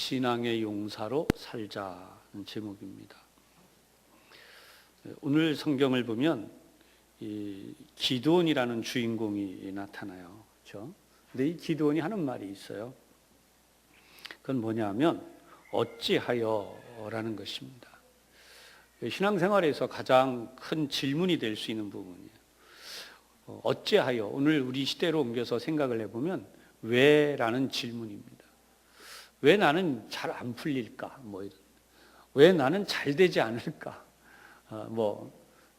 신앙의 용사로 살자는 제목입니다. 오늘 성경을 보면 이 기드온이라는 주인공이 나타나요. 그렇죠? 근데 이 기드온이 하는 말이 있어요. 그건 뭐냐면 어찌하여라는 것입니다. 신앙생활에서 가장 큰 질문이 될 수 있는 부분이에요. 어찌하여, 오늘 우리 시대로 옮겨서 생각을 해보면 왜라는 질문입니다. 왜 나는 잘 안 풀릴까? 왜 나는 잘 되지 않을까?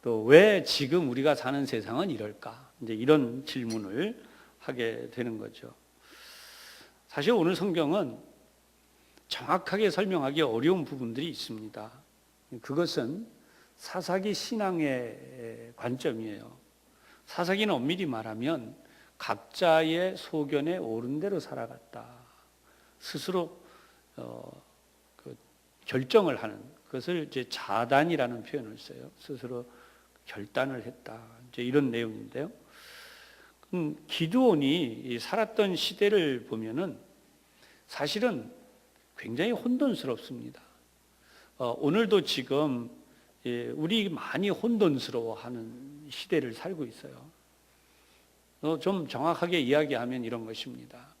또 왜 지금 우리가 사는 세상은 이럴까? 이제 이런 질문을 하게 되는 거죠. 사실 오늘 성경은 정확하게 설명하기 어려운 부분들이 있습니다. 그것은 사사기 신앙의 관점이에요. 사사기는 엄밀히 말하면 각자의 소견에 옳은 대로 살아갔다. 스스로 결정을 하는, 그것을 이제 자단이라는 표현을 써요. 스스로 결단을 했다. 이제 이런 내용인데요. 기드온이 살았던 시대를 보면은 사실은 굉장히 혼돈스럽습니다. 오늘도 지금 우리 많이 혼돈스러워하는 시대를 살고 있어요. 좀 정확하게 이야기하면 이런 것입니다.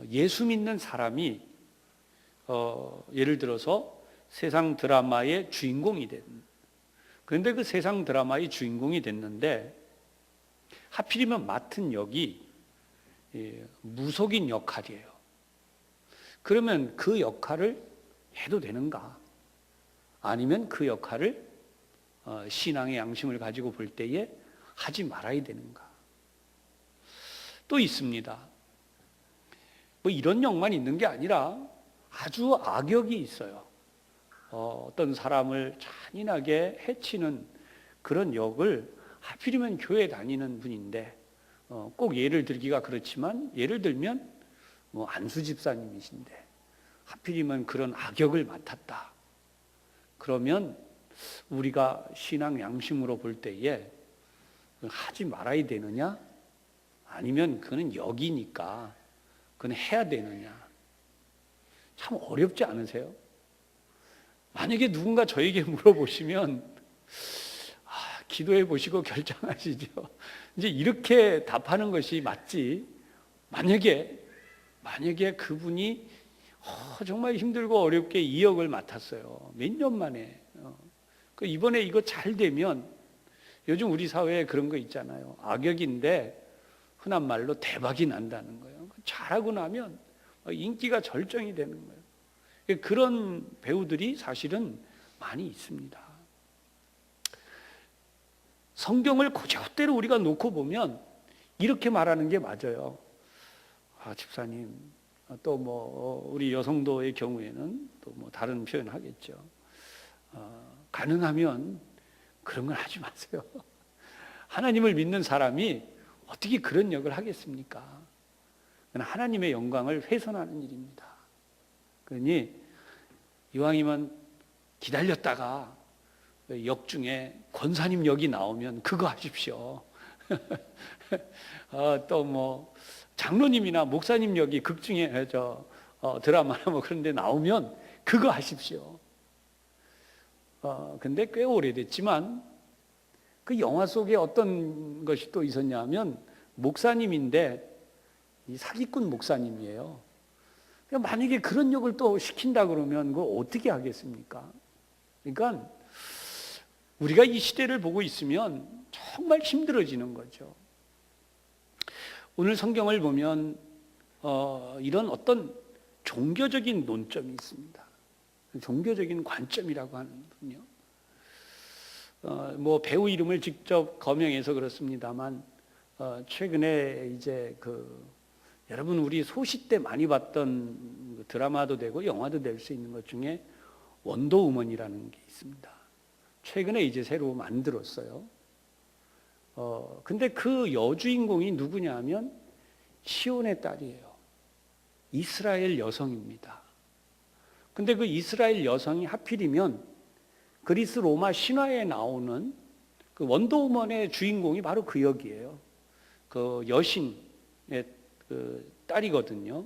예수 믿는 사람이 예를 들어서 세상 드라마의 주인공이 그런데 그 세상 드라마의 주인공이 됐는데 하필이면 맡은 역이 무속인 역할이에요. 그러면 그 역할을 해도 되는가? 아니면 그 역할을 신앙의 양심을 가지고 볼 때에 하지 말아야 되는가? 또 있습니다. 이런 역만 있는 게 아니라 아주 악역이 있어요. 어떤 사람을 잔인하게 해치는 그런 역을 하필이면 교회 다니는 분인데 꼭 예를 들기가 그렇지만 예를 들면 안수 집사님이신데 하필이면 그런 악역을 맡았다. 그러면 우리가 신앙 양심으로 볼 때에 하지 말아야 되느냐? 아니면 그는 역이니까 그건 해야 되느냐? 참 어렵지 않으세요? 만약에 누군가 저에게 물어보시면 기도해 보시고 결정하시죠. 이제 이렇게 답하는 것이 맞지. 만약에 그분이 정말 힘들고 어렵게 이 역을 맡았어요. 몇 년 만에. 이번에 이거 잘 되면, 요즘 우리 사회에 그런 거 있잖아요. 악역인데 흔한 말로 대박이 난다는 거예요. 잘하고 나면 인기가 절정이 되는 거예요. 그런 배우들이 사실은 많이 있습니다. 성경을 그대로 우리가 놓고 보면 이렇게 말하는 게 맞아요. 집사님, 또 우리 여성도의 경우에는 또 다른 표현 하겠죠. 가능하면 그런 건 하지 마세요. 하나님을 믿는 사람이 어떻게 그런 역을 하겠습니까? 하나님의 영광을 훼손하는 일입니다. 그러니 이왕이면 기다렸다가 역 중에 권사님 역이 나오면 그거 하십시오. 또 장로님이나 목사님 역이 극 중에 드라마나 그런 데 나오면 그거 하십시오. 근데 꽤 오래됐지만 그 영화 속에 어떤 것이 또 있었냐면 목사님인데 이 사기꾼 목사님이에요. 만약에 그런 역을 또 시킨다 그러면 그거 어떻게 하겠습니까? 그러니까 우리가 이 시대를 보고 있으면 정말 힘들어지는 거죠. 오늘 성경을 보면 이런 어떤 종교적인 논점이 있습니다. 종교적인 관점이라고 하는 분요. 배우 이름을 직접 거명해서 그렇습니다만 최근에 이제 여러분 우리 소시 때 많이 봤던 드라마도 되고 영화도 될 수 있는 것 중에 원더우먼이라는 게 있습니다. 최근에 이제 새로 만들었어요. 근데 그 여주인공이 누구냐 하면 시온의 딸이에요. 이스라엘 여성입니다. 근데 그 이스라엘 여성이 하필이면 그리스 로마 신화에 나오는 그 원더우먼의 주인공이 바로 그 역이에요. 그 여신의 그 딸이거든요.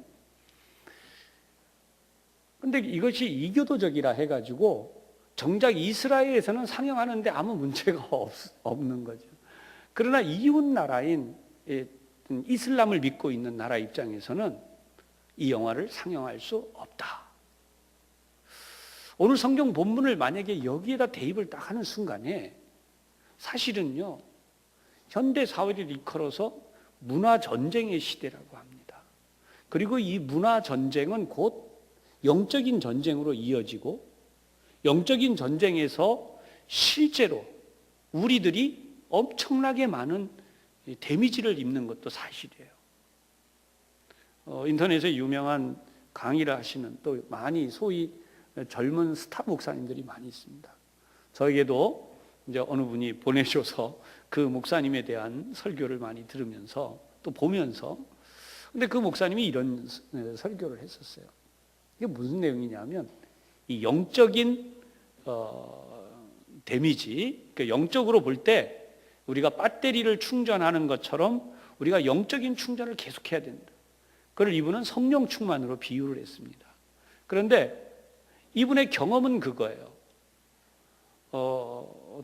근데 이것이 이교도적이라 해가지고 정작 이스라엘에서는 상영하는데 아무 문제가 없는 거죠. 그러나 이웃 나라인 이슬람을 믿고 있는 나라 입장에서는 이 영화를 상영할 수 없다. 오늘 성경 본문을 만약에 여기에다 대입을 딱 하는 순간에 사실은요, 현대 사회를 이끌어서 문화 전쟁의 시대라고 합니다. 그리고 이 문화 전쟁은 곧 영적인 전쟁으로 이어지고, 영적인 전쟁에서 실제로 우리들이 엄청나게 많은 데미지를 입는 것도 사실이에요. 인터넷에 유명한 강의를 하시는 또 많이 소위 젊은 스타 목사님들이 많이 있습니다. 저에게도 이제 어느 분이 보내셔서 그 목사님에 대한 설교를 많이 들으면서 또 보면서, 근데 그 목사님이 이런 설교를 했었어요. 이게 무슨 내용이냐면, 이 영적인 데미지, 그러니까 영적으로 볼 때 우리가 배터리를 충전하는 것처럼 우리가 영적인 충전을 계속해야 된다. 그걸 이분은 성령 충만으로 비유를 했습니다. 그런데 이분의 경험은 그거예요.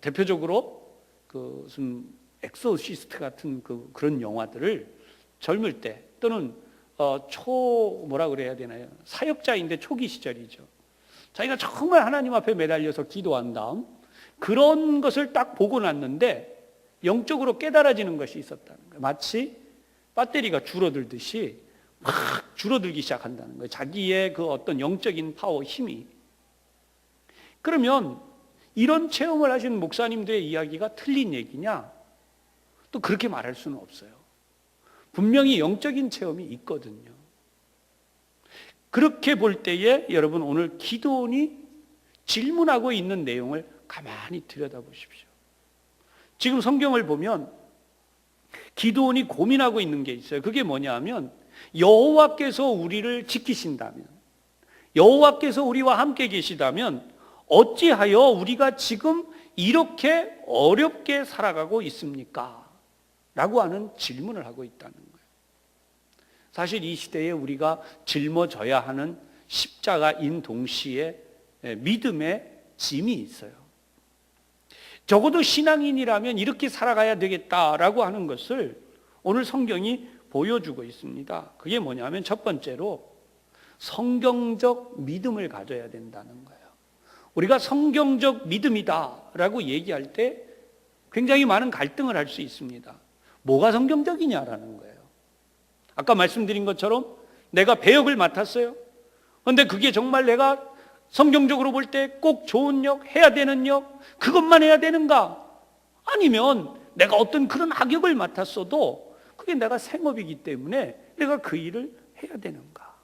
대표적으로 무슨 엑소시스트 같은 그런 영화들을 젊을 때 또는 뭐라 그래야 되나요? 사역자인데 초기 시절이죠. 자기가 정말 하나님 앞에 매달려서 기도한 다음 그런 것을 딱 보고 났는데 영적으로 깨달아지는 것이 있었다는 거예요. 마치 배터리가 줄어들듯이 막 줄어들기 시작한다는 거예요. 자기의 그 어떤 영적인 파워, 힘이. 그러면 이런 체험을 하신 목사님들의 이야기가 틀린 얘기냐? 또 그렇게 말할 수는 없어요. 분명히 영적인 체험이 있거든요. 그렇게 볼 때에 여러분, 오늘 기도원이 질문하고 있는 내용을 가만히 들여다보십시오. 지금 성경을 보면 기도원이 고민하고 있는 게 있어요. 그게 뭐냐 하면, 여호와께서 우리를 지키신다면, 여호와께서 우리와 함께 계시다면 어찌하여 우리가 지금 이렇게 어렵게 살아가고 있습니까? 라고 하는 질문을 하고 있다는 거예요. 사실 이 시대에 우리가 짊어져야 하는 십자가인 동시에 믿음의 짐이 있어요. 적어도 신앙인이라면 이렇게 살아가야 되겠다라고 하는 것을 오늘 성경이 보여주고 있습니다. 그게 뭐냐면, 첫 번째로 성경적 믿음을 가져야 된다는 거예요. 우리가 성경적 믿음이다라고 얘기할 때 굉장히 많은 갈등을 할 수 있습니다. 뭐가 성경적이냐라는 거예요. 아까 말씀드린 것처럼 내가 배역을 맡았어요. 그런데 그게 정말 내가 성경적으로 볼 때 꼭 좋은 역, 해야 되는 역, 그것만 해야 되는가? 아니면 내가 어떤 그런 악역을 맡았어도 그게 내가 생업이기 때문에 내가 그 일을 해야 되는가?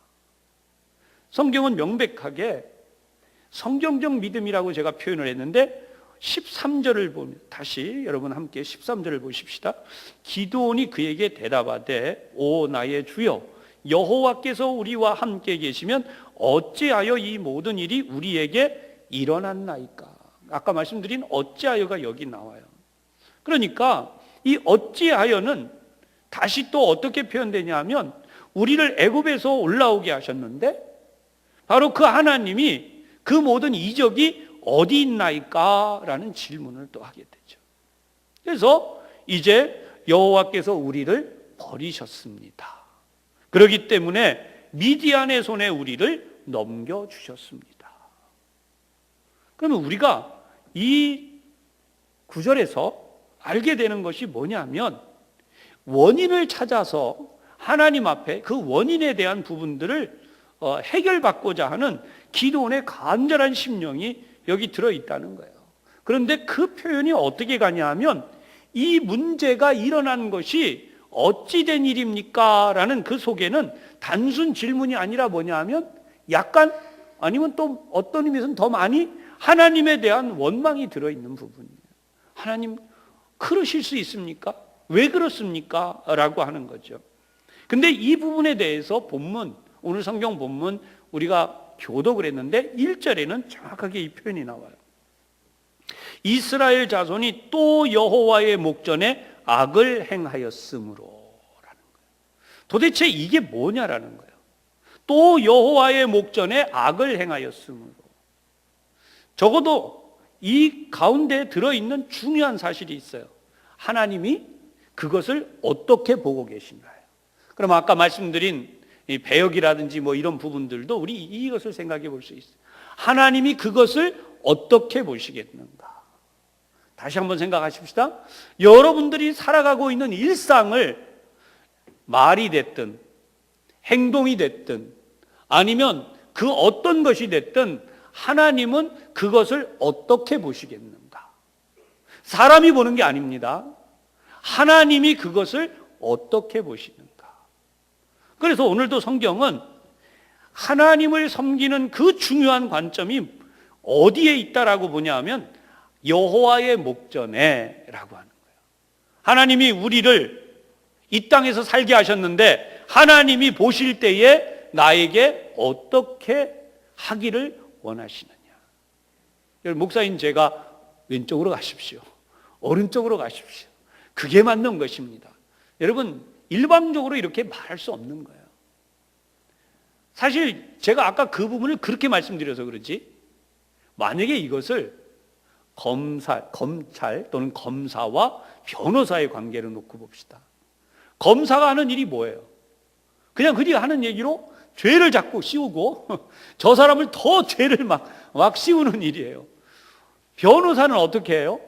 성경은 명백하게 성경적 믿음이라고 제가 표현을 했는데, 13절을 보면, 다시 여러분 함께 13절을 보십시다. 기드온이 그에게 대답하되, 오 나의 주여, 여호와께서 우리와 함께 계시면 어찌하여 이 모든 일이 우리에게 일어났나이까? 아까 말씀드린 어찌하여가 여기 나와요. 그러니까 이 어찌하여는 다시 또 어떻게 표현되냐 하면, 우리를 애굽에서 올라오게 하셨는데 바로 그 하나님이 그 모든 이적이 어디 있나이까? 라는 질문을 또 하게 되죠. 그래서 이제 여호와께서 우리를 버리셨습니다. 그렇기 때문에 미디안의 손에 우리를 넘겨주셨습니다. 그러면 우리가 이 구절에서 알게 되는 것이 뭐냐면, 원인을 찾아서 하나님 앞에 그 원인에 대한 부분들을 해결받고자 하는 기도원의 간절한 심령이 여기 들어있다는 거예요. 그런데 그 표현이 어떻게 가냐 하면, 이 문제가 일어난 것이 어찌 된 일입니까? 라는 그 속에는 단순 질문이 아니라 뭐냐 하면, 약간, 아니면 또 어떤 의미에서는 더 많이 하나님에 대한 원망이 들어있는 부분이에요. 하나님, 그러실 수 있습니까? 왜 그렇습니까? 라고 하는 거죠. 근데 이 부분에 대해서 본문, 오늘 성경 본문 우리가 교독을 했는데 1절에는 정확하게 이 표현이 나와요. 이스라엘 자손이 또 여호와의 목전에 악을 행하였으므로 라는 거예요. 도대체 이게 뭐냐라는 거예요. 또 여호와의 목전에 악을 행하였으므로. 적어도 이 가운데 들어있는 중요한 사실이 있어요. 하나님이 그것을 어떻게 보고 계신가요? 그럼 아까 말씀드린 이 배역이라든지 뭐 이런 부분들도 우리 이것을 생각해 볼 수 있어요. 하나님이 그것을 어떻게 보시겠는가? 다시 한번 생각하십시다. 여러분들이 살아가고 있는 일상을 말이 됐든 행동이 됐든 아니면 그 어떤 것이 됐든 하나님은 그것을 어떻게 보시겠는가? 사람이 보는 게 아닙니다. 하나님이 그것을 어떻게 보시는가? 그래서 오늘도 성경은 하나님을 섬기는 그 중요한 관점이 어디에 있다라고 보냐 하면 여호와의 목전에라고 하는 거예요. 하나님이 우리를 이 땅에서 살게 하셨는데 하나님이 보실 때에 나에게 어떻게 하기를 원하시느냐. 목사인 제가 왼쪽으로 가십시오. 오른쪽으로 가십시오. 그게 맞는 것입니다. 여러분, 일방적으로 이렇게 말할 수 없는 거예요. 사실 제가 아까 그 부분을 그렇게 말씀드려서 그렇지, 만약에 이것을 검찰 또는 검사와 변호사의 관계를 놓고 봅시다. 검사가 하는 일이 뭐예요? 그냥 그리 하는 얘기로 죄를 자꾸 씌우고 저 사람을 더 죄를 막 씌우는 일이에요. 변호사는 어떻게 해요?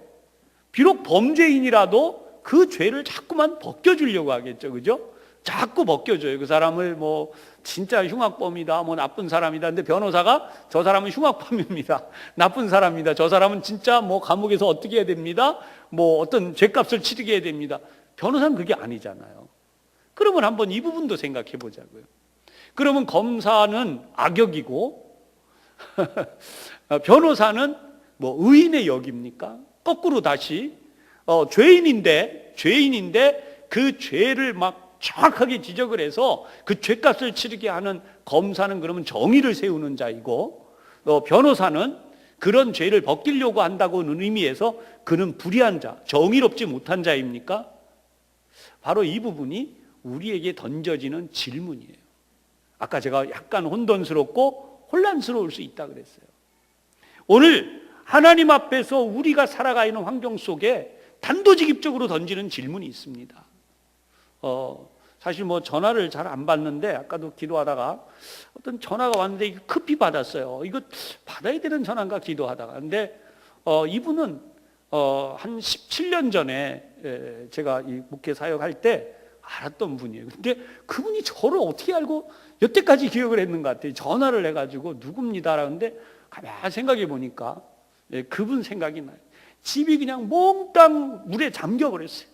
비록 범죄인이라도 그 죄를 자꾸만 벗겨주려고 하겠죠. 그죠? 자꾸 벗겨줘요. 그 사람을 뭐 진짜 흉악범이다, 뭐 나쁜 사람이다. 근데 변호사가 저 사람은 흉악범입니다, 나쁜 사람입니다, 저 사람은 진짜 뭐 감옥에서 어떻게 해야 됩니다, 뭐 어떤 죄값을 치르게 해야 됩니다. 변호사는 그게 아니잖아요. 그러면 한번 이 부분도 생각해 보자고요. 그러면 검사는 악역이고 변호사는 뭐 의인의 역입니까? 거꾸로 다시 죄인인데 그 죄를 막 정확하게 지적을 해서 그 죄값을 치르게 하는 검사는 그러면 정의를 세우는 자이고, 변호사는 그런 죄를 벗기려고 한다고는 의미에서 그는 불의한 자, 정의롭지 못한 자입니까? 바로 이 부분이 우리에게 던져지는 질문이에요. 아까 제가 약간 혼돈스럽고 혼란스러울 수 있다 그랬어요. 오늘 하나님 앞에서 우리가 살아가 있는 환경 속에 단도직입적으로 던지는 질문이 있습니다. 사실 뭐 전화를 잘 안 받는데 아까도 기도하다가 어떤 전화가 왔는데 급히 받았어요. 이거 받아야 되는 전화인가 기도하다가. 근데 이분은 한 17년 전에 제가 이 목회 사역할 때 알았던 분이에요. 근데 그분이 저를 어떻게 알고 여태까지 기억을 했는 것 같아요. 전화를 해가지고 누굽니다라는데 가만히 생각해 보니까 그분 생각이 나요. 집이 그냥 몽땅 물에 잠겨 버렸어요.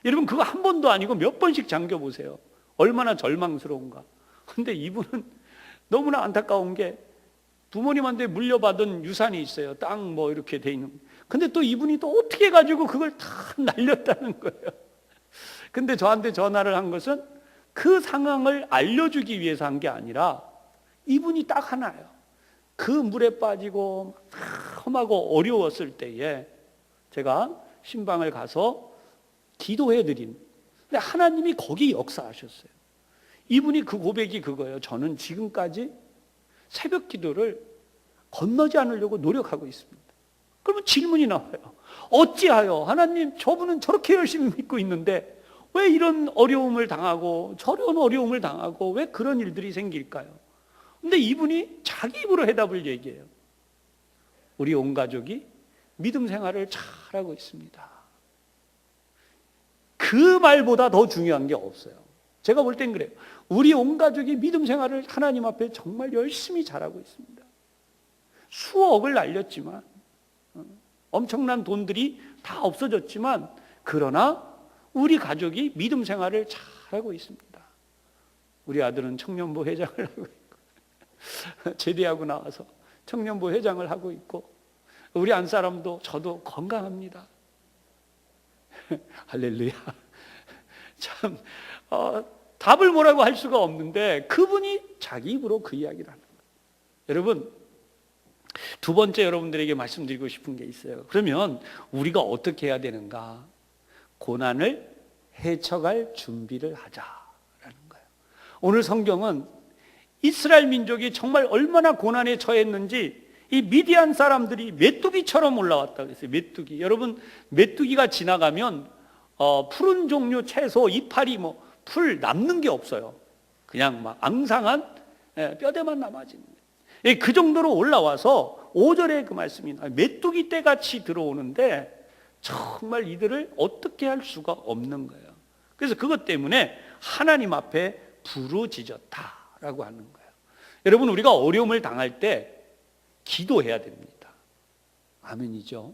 여러분, 그거 한 번도 아니고 몇 번씩 잠겨 보세요. 얼마나 절망스러운가. 근데 이분은 너무나 안타까운 게 부모님한테 물려받은 유산이 있어요. 땅 뭐 이렇게 돼 있는. 근데 또 이분이 또 어떻게 해가지고 그걸 다 날렸다는 거예요. 근데 저한테 전화를 한 것은 그 상황을 알려주기 위해서 한 게 아니라 이분이 딱 하나예요. 그 물에 빠지고 험하고 어려웠을 때에 제가 신방을 가서 기도해드린. 근데 하나님이 거기 역사하셨어요. 이분이 그 고백이 그거예요. 저는 지금까지 새벽 기도를 건너지 않으려고 노력하고 있습니다. 그러면 질문이 나와요. 어찌하여 하나님, 저분은 저렇게 열심히 믿고 있는데 왜 이런 어려움을 당하고 저런 어려움을 당하고 왜 그런 일들이 생길까요? 근데 이분이 자기 입으로 해답을 얘기해요. 우리 온 가족이 믿음 생활을 잘하고 있습니다. 그 말보다 더 중요한 게 없어요. 제가 볼 땐 그래요. 우리 온 가족이 믿음 생활을 하나님 앞에 정말 열심히 잘하고 있습니다. 수억을 날렸지만, 엄청난 돈들이 다 없어졌지만, 그러나 우리 가족이 믿음 생활을 잘하고 있습니다. 우리 아들은 청년부 회장을 하고 있고 제대하고 나와서 청년부 회장을 하고 있고, 우리 안사람도 저도 건강합니다. 할렐루야. 참 답을 뭐라고 할 수가 없는데 그분이 자기 입으로 그 이야기를 하는 거예요. 여러분, 두 번째 여러분들에게 말씀드리고 싶은 게 있어요. 그러면 우리가 어떻게 해야 되는가? 고난을 헤쳐갈 준비를 하자라는 거예요. 오늘 성경은 이스라엘 민족이 정말 얼마나 고난에 처했는지 이 미디안 사람들이 메뚜기처럼 올라왔다 그랬어요. 메뚜기. 여러분, 메뚜기가 지나가면 푸른 종류 채소, 이파리, 풀 남는 게 없어요. 그냥 막 앙상한 뼈대만 남아지는 거예요. 그 정도로 올라와서 5절에 그 말씀이 나와요. 메뚜기 떼같이 들어오는데 정말 이들을 어떻게 할 수가 없는 거예요. 그래서 그것 때문에 하나님 앞에 부르짖었다라고 하는 거예요. 여러분, 우리가 어려움을 당할 때 기도해야 됩니다. 아멘이죠.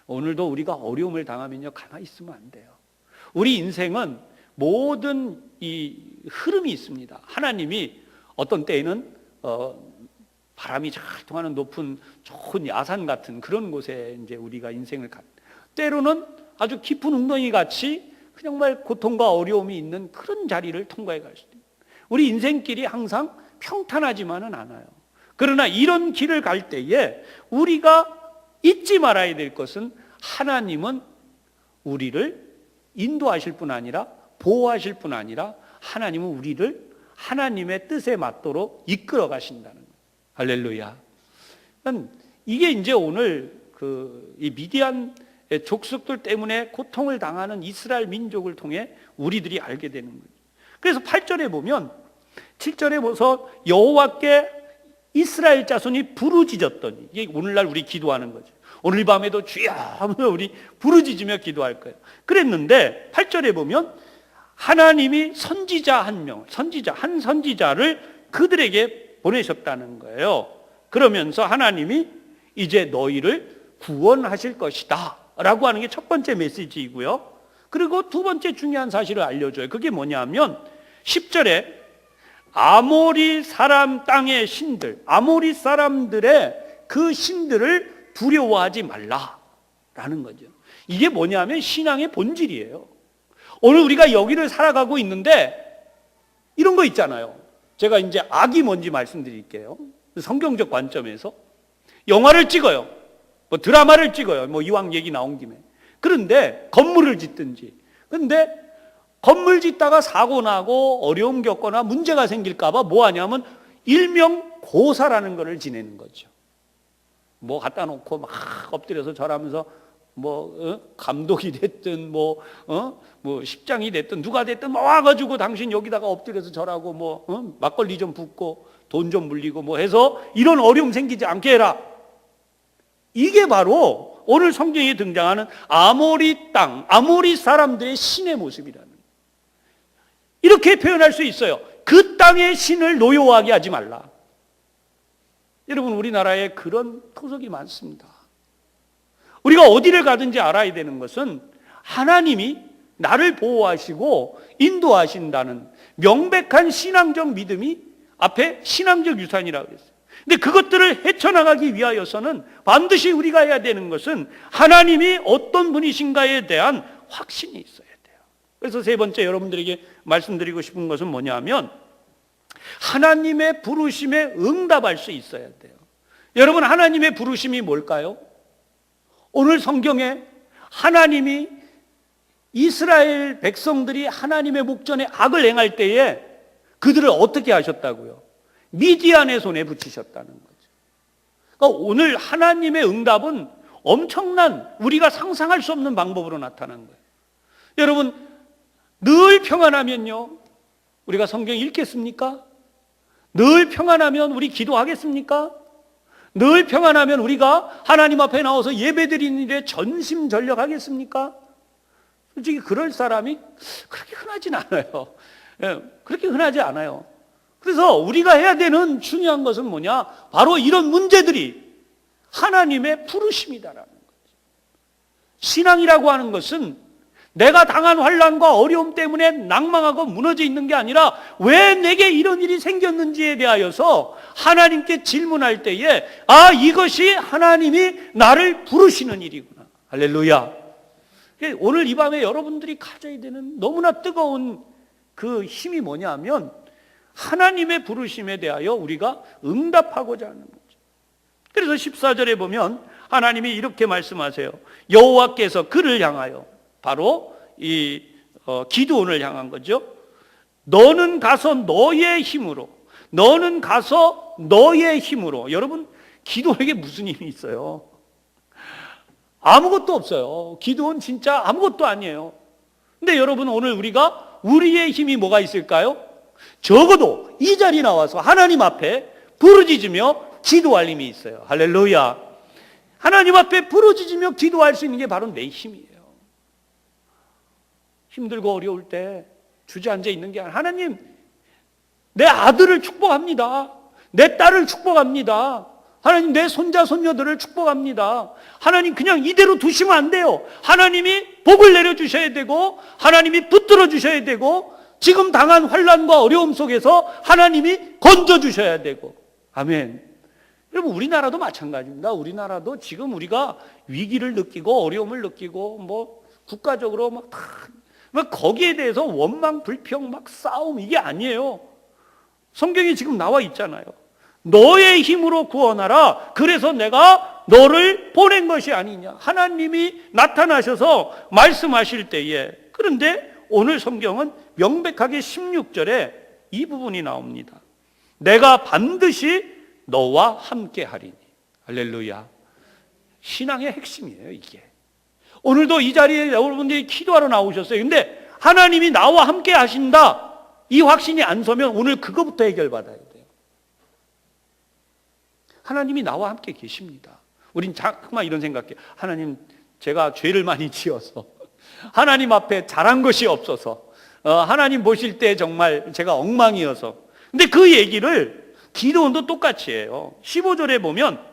오늘도 우리가 어려움을 당하면요, 가만히 있으면 안 돼요. 우리 인생은 모든 이 흐름이 있습니다. 하나님이 어떤 때에는 바람이 잘 통하는 높은 좋은 야산 같은 그런 곳에 이제 우리가 인생을 때로는 아주 깊은 웅덩이 같이 정말 고통과 어려움이 있는 그런 자리를 통과해 갈 수도 있어요. 우리 인생길이 항상 평탄하지만은 않아요. 그러나 이런 길을 갈 때에 우리가 잊지 말아야 될 것은 하나님은 우리를 인도하실 뿐 아니라 보호하실 뿐 아니라 하나님은 우리를 하나님의 뜻에 맞도록 이끌어 가신다는 거예요. 할렐루야. 이게 이제 오늘 이 미디안 족속들 때문에 고통을 당하는 이스라엘 민족을 통해 우리들이 알게 되는 거예요. 그래서 8절에 보면 7절에 보서 여호와께 이스라엘 자손이 부르짖었더니, 이게 오늘날 우리 기도하는 거죠. 오늘 밤에도 주여 하며 우리 부르짖으며 기도할 거예요. 그랬는데 8절에 보면 하나님이 선지자 한 선지자를 그들에게 보내셨다는 거예요. 그러면서 하나님이 이제 너희를 구원하실 것이다 라고 하는 게 첫 번째 메시지이고요. 그리고 두 번째 중요한 사실을 알려줘요. 그게 뭐냐면 10절에 아모리 사람 땅의 신들, 아모리 사람들의 그 신들을 두려워하지 말라라는 거죠. 이게 뭐냐면 신앙의 본질이에요. 오늘 우리가 여기를 살아가고 있는데 이런 거 있잖아요. 제가 이제 악이 뭔지 말씀드릴게요. 성경적 관점에서 영화를 찍어요. 드라마를 찍어요. 이왕 얘기 나온 김에. 그런데 건물을 짓든지. 그런데 건물 짓다가 사고 나고 어려움 겪거나 문제가 생길까 봐 뭐 하냐면 일명 고사라는 거를 지내는 거죠. 갖다 놓고 막 엎드려서 절하면서 감독이 됐든 십장이 됐든 누가 됐든 와가지고 당신 여기다가 엎드려서 절하고 막걸리 좀 붓고 돈 좀 물리고 해서 이런 어려움 생기지 않게 해라. 이게 바로 오늘 성경에 등장하는 아모리 땅, 아모리 사람들의 신의 모습이라는 거예요. 이렇게 표현할 수 있어요. 그 땅의 신을 노여워하게 하지 말라. 여러분, 우리나라에 그런 토속이 많습니다. 우리가 어디를 가든지 알아야 되는 것은 하나님이 나를 보호하시고 인도하신다는 명백한 신앙적 믿음이 앞에 신앙적 유산이라고 그랬어요. 근데 그것들을 헤쳐나가기 위하여서는 반드시 우리가 해야 되는 것은 하나님이 어떤 분이신가에 대한 확신이 있어야 돼요. 그래서 세 번째 여러분들에게 말씀드리고 싶은 것은 뭐냐면 하나님의 부르심에 응답할 수 있어야 돼요. 여러분, 하나님의 부르심이 뭘까요? 오늘 성경에 하나님이 이스라엘 백성들이 하나님의 목전에 악을 행할 때에 그들을 어떻게 하셨다고요? 미디안의 손에 붙이셨다는 거죠. 그러니까 오늘 하나님의 응답은 엄청난, 우리가 상상할 수 없는 방법으로 나타난 거예요. 여러분, 늘 평안하면요, 우리가 성경 읽겠습니까? 늘 평안하면 우리 기도하겠습니까? 늘 평안하면 우리가 하나님 앞에 나와서 예배드리는 일에 전심전력하겠습니까? 솔직히 그럴 사람이 그렇게 흔하진 않아요. 그렇게 흔하지 않아요. 그래서 우리가 해야 되는 중요한 것은 뭐냐? 바로 이런 문제들이 하나님의 부르심이다라는 거죠. 신앙이라고 하는 것은 내가 당한 환난과 어려움 때문에 낭망하고 무너져 있는 게 아니라 왜 내게 이런 일이 생겼는지에 대하여서 하나님께 질문할 때에 이것이 하나님이 나를 부르시는 일이구나. 할렐루야. 오늘 이 밤에 여러분들이 가져야 되는 너무나 뜨거운 그 힘이 뭐냐면 하나님의 부르심에 대하여 우리가 응답하고자 하는 거죠. 그래서 14절에 보면 하나님이 이렇게 말씀하세요. 여호와께서 그를 향하여, 바로 이 기드온을 향한 거죠. 너는 가서 너의 힘으로 너는 가서 너의 힘으로. 여러분, 기도에게 무슨 힘이 있어요? 아무것도 없어요. 기도는 진짜 아무것도 아니에요. 근데 여러분, 오늘 우리가 우리의 힘이 뭐가 있을까요? 적어도 이 자리에 나와서 하나님 앞에 부르짖으며 기도할 힘이 있어요. 할렐루야. 하나님 앞에 부르짖으며 기도할 수 있는 게 바로 내 힘이에요. 힘들고 어려울 때 주저앉아 있는 게 아니라, 하나님, 내 아들을 축복합니다. 내 딸을 축복합니다. 하나님, 내 손자 손녀들을 축복합니다. 하나님, 그냥 이대로 두시면 안 돼요. 하나님이 복을 내려주셔야 되고, 하나님이 붙들어 주셔야 되고, 지금 당한 환난과 어려움 속에서 하나님이 건져주셔야 되고. 아멘. 여러분, 우리나라도 마찬가지입니다. 우리나라도 지금 우리가 위기를 느끼고 어려움을 느끼고 국가적으로 거기에 대해서 원망, 불평, 싸움, 이게 아니에요. 성경에 지금 나와 있잖아요. 너의 힘으로 구원하라. 그래서 내가 너를 보낸 것이 아니냐. 하나님이 나타나셔서 말씀하실 때에. 그런데 오늘 성경은 명백하게 16절에 이 부분이 나옵니다. 내가 반드시 너와 함께 하리니. 할렐루야. 신앙의 핵심이에요, 이게. 오늘도 이 자리에 여러분들이 기도하러 나오셨어요. 근데 하나님이 나와 함께 하신다, 이 확신이 안 서면 오늘 그거부터 해결받아야 돼요. 하나님이 나와 함께 계십니다. 우린 자꾸만 이런 생각해요. 하나님, 제가 죄를 많이 지어서 하나님 앞에 잘한 것이 없어서 하나님 보실 때 정말 제가 엉망이어서. 근데 그 얘기를 기도원도 똑같이 해요. 15절에 보면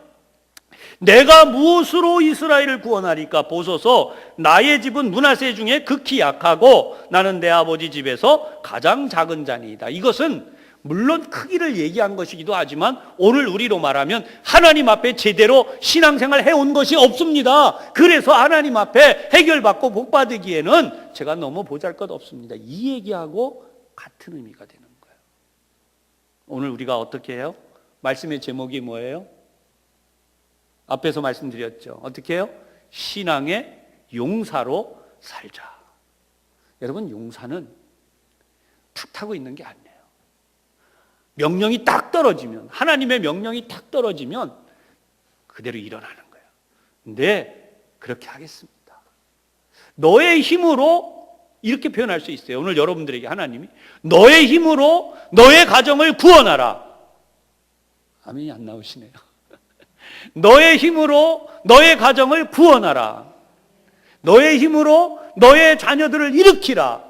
내가 무엇으로 이스라엘을 구원하리까 보소서. 나의 집은 므낫세 중에 극히 약하고 나는 내 아버지 집에서 가장 작은 자니이다. 이것은 물론 크기를 얘기한 것이기도 하지만 오늘 우리로 말하면 하나님 앞에 제대로 신앙생활 해온 것이 없습니다. 그래서 하나님 앞에 해결받고 복받으기에는 제가 너무 보잘것없습니다. 이 얘기하고 같은 의미가 되는 거예요. 오늘 우리가 어떻게 해요? 말씀의 제목이 뭐예요? 앞에서 말씀드렸죠. 어떻게 해요? 신앙의 용사로 살자. 여러분, 용사는 탁 타고 있는 게 아니에요. 명령이 딱 떨어지면, 하나님의 명령이 딱 떨어지면 그대로 일어나는 거예요. 네, 그렇게 하겠습니다. 너의 힘으로, 이렇게 표현할 수 있어요. 오늘 여러분들에게 하나님이 너의 힘으로 너의 가정을 구원하라. 아멘이 안 나오시네요. 너의 힘으로 너의 가정을 구원하라. 너의 힘으로 너의 자녀들을 일으키라.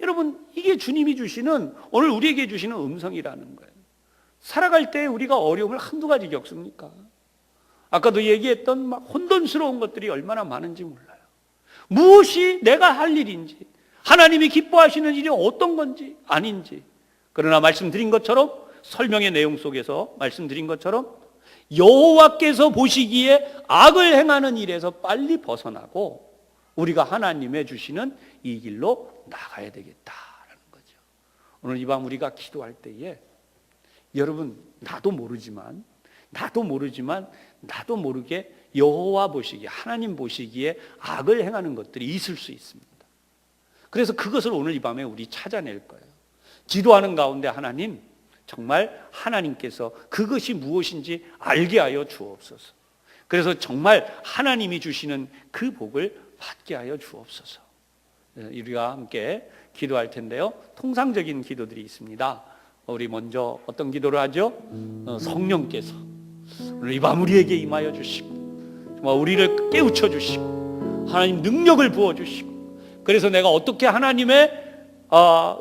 여러분, 이게 주님이 주시는, 오늘 우리에게 주시는 음성이라는 거예요. 살아갈 때 우리가 어려움을 한두 가지 겪습니까? 아까도 얘기했던 혼돈스러운 것들이 얼마나 많은지 몰라요. 무엇이 내가 할 일인지, 하나님이 기뻐하시는 일이 어떤 건지 아닌지. 그러나 말씀드린 것처럼, 설명의 내용 속에서 말씀드린 것처럼 여호와께서 보시기에 악을 행하는 일에서 빨리 벗어나고 우리가 하나님의 주시는 이 길로 나가야 되겠다라는 거죠. 오늘 이 밤 우리가 기도할 때에 여러분, 나도 모르게 여호와 보시기에, 하나님 보시기에 악을 행하는 것들이 있을 수 있습니다. 그래서 그것을 오늘 이 밤에 우리 찾아낼 거예요. 기도하는 가운데 하나님, 정말 하나님께서 그것이 무엇인지 알게 하여 주옵소서. 그래서 정말 하나님이 주시는 그 복을 받게 하여 주옵소서. 우리가 함께 기도할 텐데요, 통상적인 기도들이 있습니다. 우리 먼저 어떤 기도를 하죠? 성령께서 오늘 이 밤 우리에게 임하여 주시고 정말 우리를 깨우쳐 주시고 하나님 능력을 부어 주시고, 그래서 내가 어떻게 하나님의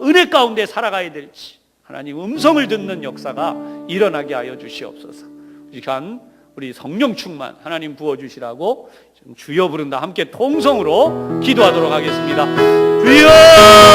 은혜 가운데 살아가야 될지 하나님 음성을 듣는 역사가 일어나게 하여 주시옵소서. 우리 성령 충만 하나님 부어주시라고 주여 부른다 함께 통성으로 기도하도록 하겠습니다. 주여!